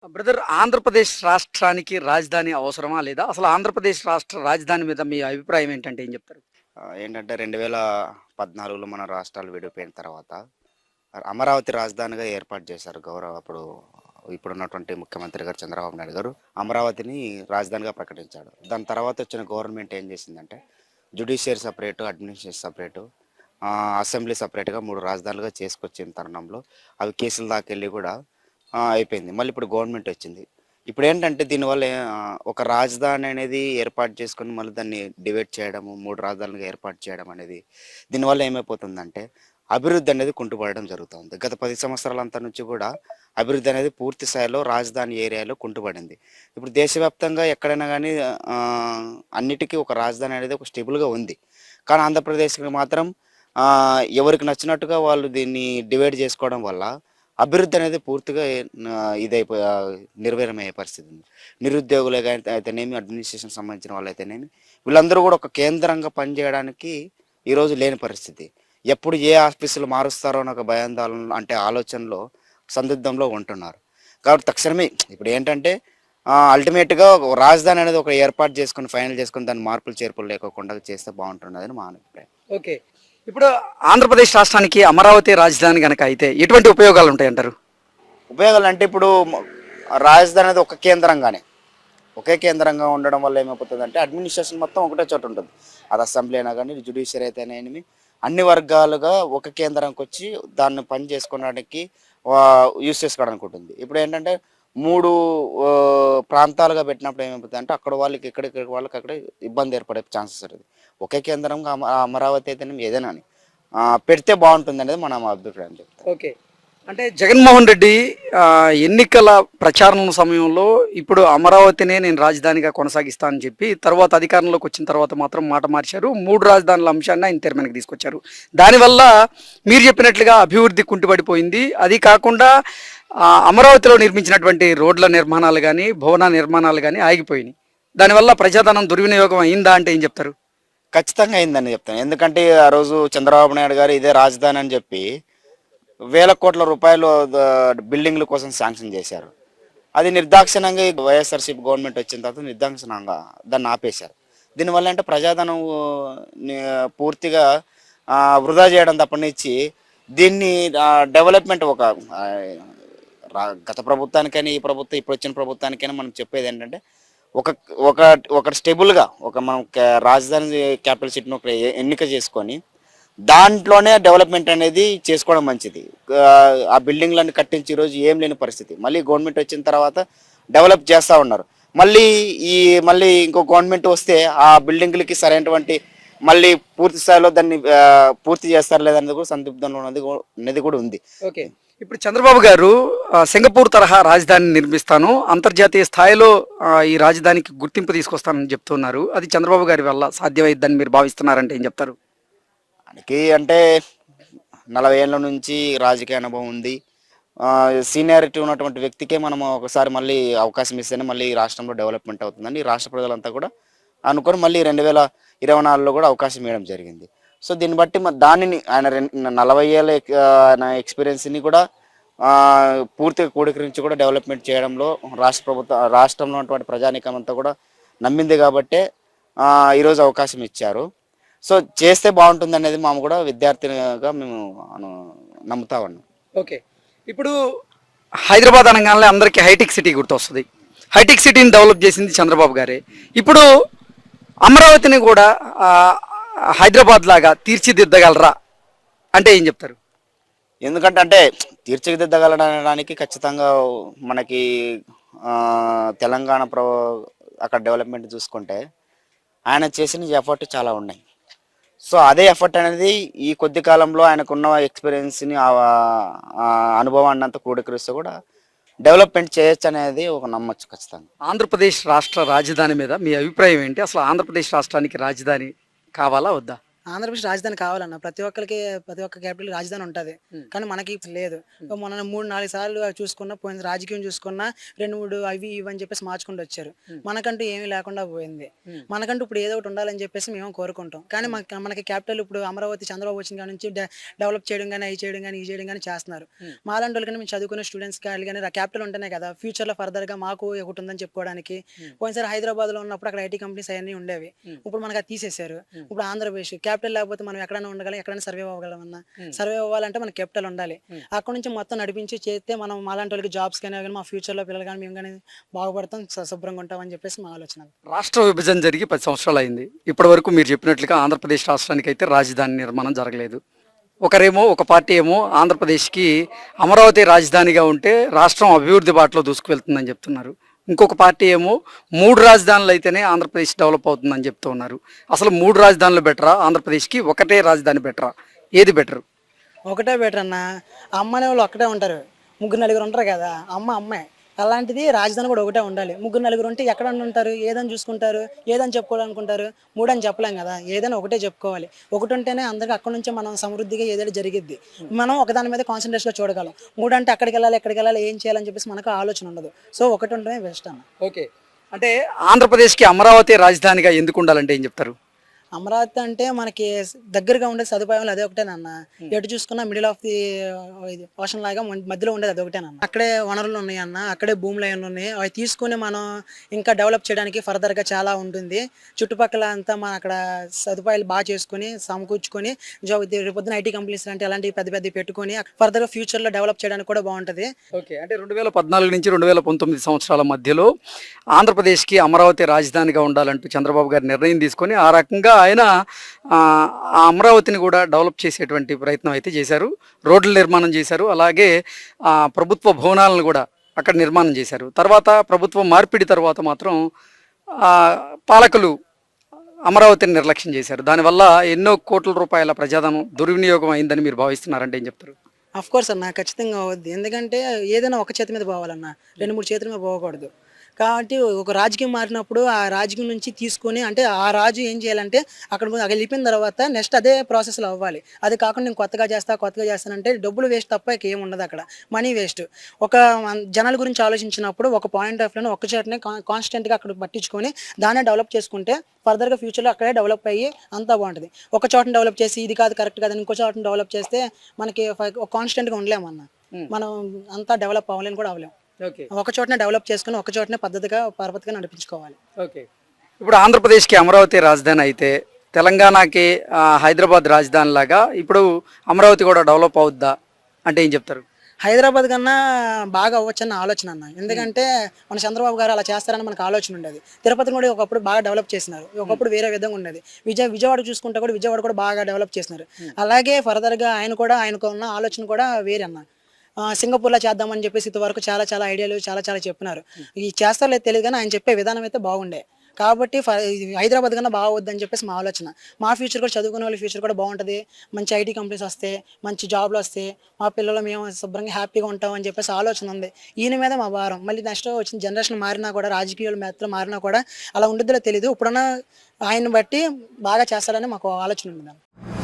Brother, Andhra Pradesh రాష్ట్రానికి రాజధాని అవసరమా లేదా? అసలు ఆంధ్రప్రదేశ్ రాష్ట్ర రాజధాని మీద మీ అభిప్రాయం ఏంటంటే ఏం చెప్తారు? ఏంటంటే 2014లో మన రాష్ట్రాలు విడిపోయిన తర్వాత అమరావతి రాజధానిగా ఏర్పాటు చేశారు. ఇప్పుడున్నటువంటి ముఖ్యమంత్రి గారు చంద్రబాబు నాయుడు గారు అమరావతిని రాజధానిగా ప్రకటించాడు. దాని తర్వాత వచ్చిన గవర్నమెంట్ ఏం చేసిందంటే judiciary separate, administration separate, assembly సపరేట్‌గా 3 రాజధానులుగా చేసుకొచ్చిన తరుణంలో అవి కేసుల దాకా వెళ్ళి కూడా అయిపోయింది. మళ్ళీ ఇప్పుడు గవర్నమెంట్ వచ్చింది. ఇప్పుడేంటంటే దీనివల్ల ఒక రాజధాని అనేది ఏర్పాటు చేసుకొని మళ్ళీ దాన్ని డివైడ్ చేయడము, 3 రాజధానులుగా ఏర్పాటు చేయడం అనేది దీనివల్ల ఏమైపోతుందంటే అభివృద్ధి అనేది కుంటుపడడం జరుగుతుంది. గత 10 సంవత్సరాలంతా నుంచి కూడా అభివృద్ధి అనేది పూర్తి స్థాయిలో రాజధాని ఏరియాలో కుంటుపడింది. ఇప్పుడు దేశవ్యాప్తంగా ఎక్కడైనా గానీ అన్నిటికీ ఒక రాజధాని అనేది ఒక స్టేబుల్‌గా ఉంది. కానీ ఆంధ్రప్రదేశ్‌కి మాత్రం ఎవరికి నచ్చినట్టుగా వాళ్ళు దీన్ని డివైడ్ చేసుకోవడం వల్ల అభివృద్ధి అనేది పూర్తిగా నిర్వీర్యమయ్యే పరిస్థితి ఉంది. నిరుద్యోగులే అయితేనేమి, అడ్మినిస్ట్రేషన్ సంబంధించిన వాళ్ళైతేనేమి, వీళ్ళందరూ కూడా ఒక కేంద్రంగా పనిచేయడానికి ఈరోజు లేని పరిస్థితి. ఎప్పుడు ఏ ఆఫీసులు మారుస్తారో అని ఒక భయాందోళన అంటే ఆలోచనలో సందిగ్ధంలో ఉంటున్నారు. కాబట్టి తక్షణమే ఇప్పుడు ఏంటంటే అల్టిమేట్‌గా ఒక రాజధాని అనేది ఒక ఏర్పాటు చేసుకొని, ఫైనల్ చేసుకొని దాన్ని మార్పులు చేర్పులు లేకోకుండా చేస్తే బాగుంటున్నదని మా అభిప్రాయం. ఓకే. ఇప్పుడు ఆంధ్రప్రదేశ్ రాష్ట్రానికి అమరావతి రాజధాని గనక అయితే ఎటువంటి ఉపయోగాలు ఉంటాయంటారు? ఉపయోగాలు అంటే ఇప్పుడు రాజధాని అనేది ఒకే కేంద్రంగా ఉండడం వల్ల ఏమైపోతుందంటే అడ్మినిస్ట్రేషన్ మొత్తం ఒకటే చోట ఉంటుంది. అది అసెంబ్లీ అయినా కానీ, జ్యుడిషియరీ అయితేనేమి, అన్ని వర్గాలుగా ఒక కేంద్రానికి వచ్చి దాన్ని పని చేసుకోవడానికి యూజ్ చేసుకోవడానికి ఉంటుంది. ఇప్పుడు ఏంటంటే 3 ప్రాంతాలుగా పెట్టినప్పుడు ఏమైపోతుందంటే అక్కడ వాళ్ళకి ఇక్కడ వాళ్ళకి అక్కడ ఇబ్బంది ఏర్పడే ఛాన్సెస్ ఉంటుంది. ఒకే కేంద్రంగా అమరావతి అయితేనేమి ఏదైనా అని పెడితే బాగుంటుంది అనేది మన అభిప్రాయం చెప్తాను. ఓకే. అంటే జగన్మోహన్ రెడ్డి ఎన్నికల ప్రచారం సమయంలో ఇప్పుడు అమరావతినే నేను రాజధానిగా కొనసాగిస్తానని చెప్పి తర్వాత అధికారంలోకి వచ్చిన తర్వాత మాత్రం మాట మార్చారు. 3 రాజధానుల అంశాన్ని ఆయన తెర మీదకి తీసుకొచ్చారు. దానివల్ల మీరు చెప్పినట్లుగా అభివృద్ధి కుంటుపడిపోయింది. అది కాకుండా అమరావతిలో నిర్మించినటువంటి రోడ్ల నిర్మాణాలు కానీ, భవన నిర్మాణాలు కానీ ఆగిపోయినాయి. దానివల్ల ప్రజాధనం దుర్వినియోగం అయిందా అంటే ఏం చెప్తారు? ఖచ్చితంగా అయిందని చెప్తాను. ఎందుకంటే ఆ రోజు చంద్రబాబు నాయుడు గారు ఇదే రాజధాని అని చెప్పి వేల కోట్ల రూపాయలు బిల్డింగ్ల కోసం శాంక్షన్ చేశారు. అది నిర్దాక్షిణ్యంగా ఈ వైఎస్ఆర్సీపీ గవర్నమెంట్ వచ్చిన తర్వాత నిర్దాక్షిణ్యంగా దాన్ని ఆపేశారు. దీనివల్ల అంటే ప్రజాధనం పూర్తిగా వృధా చేయడం తప్పనిచ్చి దీన్ని డెవలప్మెంట్ గత ప్రభుత్వానికైనా, ఈ ప్రభుత్వం ఇప్పుడు వచ్చిన ప్రభుత్వానికైనా మనం చెప్పేది ఏంటంటే ఒక ఒక ఒక స్టేబుల్గా మనం రాజధాని క్యాపిటల్ సిటీని ఒక ఎన్నిక చేసుకొని దాంట్లోనే డెవలప్మెంట్ అనేది చేసుకోవడం మంచిది. ఆ బిల్డింగ్లన్నీ కట్టించి ఈరోజు ఏం లేని పరిస్థితి. మళ్ళీ గవర్నమెంట్ వచ్చిన తర్వాత డెవలప్ చేస్తూ ఉన్నారు. మళ్ళీ ఇంకో గవర్నమెంట్ వస్తే ఆ బిల్డింగ్లకి సరైనటువంటి మళ్ళీ పూర్తి స్థాయిలో దాన్ని పూర్తి చేస్తారు లేదనేది కూడా సందిగ్ధంలో అనేది కూడా ఉంది. ఓకే. ఇప్పుడు చంద్రబాబు గారు సింగపూర్ తరహా రాజధాని నిర్మిస్తాను, అంతర్జాతీయ స్థాయిలో ఈ రాజధానికి గుర్తింపు తీసుకొస్తానని చెప్తున్నారు. అది చంద్రబాబు గారి వల్ల సాధ్యమైద్దని మీరు భావిస్తున్నారంటే ఏం చెప్తారు? అంటే 40 ఏళ్ళ నుంచి రాజకీయ అనుభవం ఉంది. సీనియారిటీ ఉన్నటువంటి వ్యక్తికే మనం ఒకసారి మళ్ళీ అవకాశం ఇస్తేనే మళ్ళీ ఈ రాష్ట్రంలో డెవలప్మెంట్ అవుతుందని రాష్ట్ర ప్రజలంతా కూడా అనుకొని మళ్ళీ 2024లో కూడా అవకాశం ఇవ్వడం జరిగింది. సో దీన్ని బట్టి దానిని ఆయన 40 ఏళ్ళ ఆయన ఎక్స్పీరియన్స్ని కూడా పూర్తిగా కూడీకరించి కూడా డెవలప్మెంట్ చేయడంలో రాష్ట్రంలో ఉన్నటువంటి ప్రజానీకం అంతా కూడా నమ్మింది కాబట్టే ఈరోజు అవకాశం ఇచ్చారు. సో చేస్తే బాగుంటుంది అనేది మేము కూడా విద్యార్థిగా మేము నమ్ముతా ఉన్నాం. ఓకే. ఇప్పుడు హైదరాబాద్ అనగానే అందరికీ హైటెక్ సిటీ గుర్తొస్తుంది. హైటెక్ సిటీని డెవలప్ చేసింది చంద్రబాబు గారే. ఇప్పుడు అమరావతిని కూడా హైదరాబాద్ లాగా తీర్చిదిద్దగలరా అంటే ఏం చెప్తారు? ఎందుకంటే తీర్చిదిద్దగలడానికి ఖచ్చితంగా మనకి తెలంగాణ అక్కడ డెవలప్మెంట్ చూసుకుంటే ఆయన చేసిన ఎఫర్ట్ చాలా ఉన్నాయి. సో అదే ఎఫర్ట్ అనేది ఈ కొద్ది కాలంలో ఆయనకున్న ఎక్స్పీరియన్స్ని అనుభవాన్ని అంతా కూడకరిస్తే కూడా డెవలప్మెంట్ చేయొచ్చు అనేది ఒక నమ్మచ్చు ఖచ్చితంగా. ఆంధ్రప్రదేశ్ రాష్ట్ర రాజధాని మీద మీ అభిప్రాయం ఏంటి? అసలు ఆంధ్రప్రదేశ్ రాష్ట్రానికి రాజధాని కావాలా వద్దా? ఆంధ్రప్రదేశ్ రాజధాని కావాలన్న ప్రతి ఒక్కరికి ప్రతి ఒక్క క్యాపిటల్ రాజధాని ఉంటుంది. కానీ మనకి లేదు. మొన్న 3-4 సార్లు అవి చూసుకున్నా పోయింది. రాజకీయం చూసుకున్నా 2-3 అవి ఇవి అని చెప్పేసి మార్చుకుంటూ వచ్చారు. మనకంటూ ఏమీ లేకుండా పోయింది. మనకంటూ ఇప్పుడు ఏదో ఒకటి ఉండాలని చెప్పేసి మేము కోరుకుంటాం. కానీ మనకి క్యాపిటల్ ఇప్పుడు అమరావతి చంద్రబాబు వచ్చిన కాడ నుంచి డెవలప్ చేయడం కానీ అవి చేయడం కానీ ఈ చేయడం కానీ చేస్తున్నారు. మాలాంటి వాళ్ళకన్నా మేము చదువుకునే స్టూడెంట్స్ కానీ క్యాపిటల్ ఉంటేనే కదా ఫ్యూచర్లో ఫర్దర్గా మాకు ఒకటి ఉందని చెప్పుకోవడానికి. పోయినసారి హైదరాబాద్లో ఉన్నప్పుడు అక్కడ ఐటీ కంపెనీస్ అవన్నీ ఉండేవి. ఇప్పుడు మనకు అది తీసేశారు. ఇప్పుడు ఆంధ్రప్రదేశ్ క్యాపిటల్ లేకపోతే మనం ఎక్కడైనా ఉండగలం, ఎక్కడైనా సర్వే అవ్వగలం అన్న. సర్వే అవ్వాలంటే మనకి క్యాపిటల్ ఉండాలి. అక్కడ నుంచి మొత్తం నడిపించి చేస్తే మనం మాలాంటి వాళ్ళకి జాబ్స్ కానీ మా ఫ్యూచర్లో పిల్లలు కానీ మేము కానీ బాగుపడతాం, శుభ్రంగా ఉంటాం అని చెప్పేసి మా ఆలోచన. రాష్ట్ర విభజన జరిగి 10 సంవత్సరాలు అయింది. ఇప్పటి వరకు మీరు చెప్పినట్లుగా ఆంధ్రప్రదేశ్ రాష్ట్రానికి అయితే రాజధాని నిర్మాణం జరగలేదు. ఒక పార్టీ ఏమో ఆంధ్రప్రదేశ్కి అమరావతి రాజధానిగా ఉంటే రాష్ట్రం అభివృద్ధి బాటలో దూసుకువెళ్తుందని చెప్తున్నారు. ఇంకొక పార్టీ ఏమో 3 రాజధానులు అయితేనే ఆంధ్రప్రదేశ్ డెవలప్ అవుతుందని చెప్తూ ఉన్నారు. అసలు 3 రాజధానులు బెటరా, ఆంధ్రప్రదేశ్కి ఒకటే రాజధాని బెటరా? ఏది బెటర్? ఒకటే బెటర్ అన్న. అమ్మ అనే వాళ్ళు ఒక్కటే ఉంటారు, 3-4 ఉంటారు కదా. అమ్మాయి అలాంటిది రాజధాని కూడా ఒకటే ఉండాలి. 3-4 ఉంటే ఎక్కడ ఉంటారు, ఏదని చూసుకుంటారు, ఏదని చెప్పుకోవాలనుకుంటారు. 3 అని చెప్పలేం కదా, ఏదైనా ఒకటే చెప్పుకోవాలి. ఒకటి ఉంటేనే అందరికీ అక్కడ నుంచే మనం సమృద్ధిగా ఏదైనా జరిగిద్ది. మనం ఒకదాని మీద కాన్సన్ట్రేషన్గా చూడగలం. 3 అంటే అక్కడికి వెళ్ళాలి ఏం చేయాలని చెప్పేసి మనకు ఆలోచన ఉండదు. సో ఒకటి ఉంటేనే బెస్ట్ అన్న. ఓకే, అంటే ఆంధ్రప్రదేశ్కి అమరావతి రాజధానిగా ఎందుకు ఉండాలంటే ఏం చెప్తారు? అమరావతి అంటే మనకి దగ్గరగా ఉండే సదుపాయాలు అదే ఒకటేనన్న. ఎటు చూసుకున్నా మిడిల్ ఆఫ్ ది ఓషన్ లాగా మధ్యలో ఉండేది అది ఒకటేనన్న. అక్కడే వనరులు ఉన్నాయి అన్న, అక్కడే భూములు అవి ఉన్నాయి. అవి తీసుకుని మనం ఇంకా డెవలప్ చేయడానికి ఫర్దర్గా చాలా ఉంటుంది. చుట్టుపక్కల అంతా మనం అక్కడ సదుపాయాలు బాగా చేసుకుని సమకూర్చుకొని రేపొద్దున ఐటీ కంపెనీస్ లాంటి అలాంటివి పెద్ద పెట్టుకొని ఫర్దర్గా ఫ్యూచర్లో డెవలప్ చేయడానికి కూడా బాగుంటుంది. ఓకే, అంటే 2014 నుంచి 2019 సంవత్సరాల మధ్యలో ఆంధ్రప్రదేశ్కి అమరావతి రాజధానిగా ఉండాలంటూ చంద్రబాబు గారు నిర్ణయం తీసుకొని ఆ రకంగా ఆయన ఆ అమరావతిని కూడా డెవలప్ చేసేటువంటి ప్రయత్నం అయితే చేశారు. రోడ్ల నిర్మాణం చేశారు, అలాగే ప్రభుత్వ భవనాలను కూడా అక్కడ నిర్మాణం చేశారు. తర్వాత ప్రభుత్వం మార్పిడి తర్వాత మాత్రం పాలకులు అమరావతిని నిర్లక్ష్యం చేశారు. దానివల్ల ఎన్నో కోట్ల రూపాయల ప్రజాధనం దుర్వినియోగం అయిందని మీరు భావిస్తున్నారంటే ఏం చెప్తారు? అఫ్ కోర్స్ అన్న, ఖచ్చితంగా అవుద్ది. ఎందుకంటే ఏదైనా ఒక చేతి మీద పోవాలన్న, 2-3 చేతుల మీద పోకూడదు. కాబట్టి ఒక రాజకీయం మారినప్పుడు ఆ రాజకీయం నుంచి తీసుకొని అంటే ఆ రాజు ఏం చేయాలంటే అక్కడ వెళ్ళిపోయిన తర్వాత నెక్స్ట్ అదే ప్రాసెస్లో అవ్వాలి. అది కాకుండా నేను కొత్తగా చేస్తానంటే డబ్బులు వేస్ట్ తప్ప ఏం ఉండదు, అక్కడ మనీ వేస్ట్. ఒక జనాల గురించి ఆలోచించినప్పుడు ఒక పాయింట్ ఆఫ్ వ్యూలో ఒక్క చోటనే కాన్స్టెంట్గా అక్కడ పట్టించుకొని దాన్ని డెవలప్ చేసుకుంటే ఫర్దర్గా ఫ్యూచర్లో అక్కడే డెవలప్ అయ్యి అంతా బాగుంటుంది. ఒక చోటను డెవలప్ చేసి ఇది కాదు కరెక్ట్ కాదు ఇంకో చోటను డెవలప్ చేస్తే మనకి కాన్స్టెంట్గా ఉండలేమన్నా. మనం అంతా డెవలప్ అవ్వలేని కూడా అవ్వలేం. ఒక చోటనే డెవలప్ చేసుకుని ఒక చోటనే పద్ధతిగా నడిపించుకోవాలి. ఓకే, ఇప్పుడు ఆంధ్రప్రదేశ్కి అమరావతి రాజధాని అయితే తెలంగాణకి హైదరాబాద్ రాజధాని లాగా ఇప్పుడు అమరావతి కూడా డెవలప్ అవుద్దా అంటే ఏం చెప్తారు? హైదరాబాద్ కన్నా బాగా అవ్వచ్చన్న ఆలోచన అన్న. ఎందుకంటే మన చంద్రబాబు గారు అలా చేస్తారని మనకు ఆలోచన ఉండేది. తిరుపతిని కూడా ఒకప్పుడు బాగా డెవలప్ చేసినారు, ఒకప్పుడు వేరే విధంగా ఉండేది. విజయవాడ చూసుకుంటే కూడా విజయవాడ కూడా బాగా డెవలప్ చేసినారు. అలాగే ఫర్దర్గా ఆయనకు ఉన్న ఆలోచన కూడా వేరే అన్న. సింగపూర్లో చేద్దామని చెప్పేసి ఇంతవరకు చాలా ఐడియాలు చాలా చెప్పినారు. ఈ చేస్తారో లేదు తెలియదు కానీ ఆయన చెప్పే విధానం అయితే బాగుండే. కాబట్టి హైదరాబాద్ కన్నా బాగోద్దని చెప్పేసి మా ఆలోచన. మా ఫ్యూచర్ కూడా చదువుకునే వాళ్ళ ఫ్యూచర్ కూడా బాగుంటుంది. మంచి ఐటీ కంపెనీస్ వస్తే, మంచి జాబ్లు వస్తే మా పిల్లలు మేము శుభ్రంగా హ్యాపీగా ఉంటాం అని చెప్పేసి ఆలోచన ఉంది. ఈయన మీద మా భారం. మళ్ళీ నెక్స్ట్ వచ్చిన జనరేషన్ మారినా కూడా రాజకీయాలు మెత్తలు మారినా కూడా అలా ఉండిద్దో తెలియదు. ఇప్పుడున్న ఆయన్ని బట్టి బాగా చేస్తారని మాకు ఆలోచన ఉంది.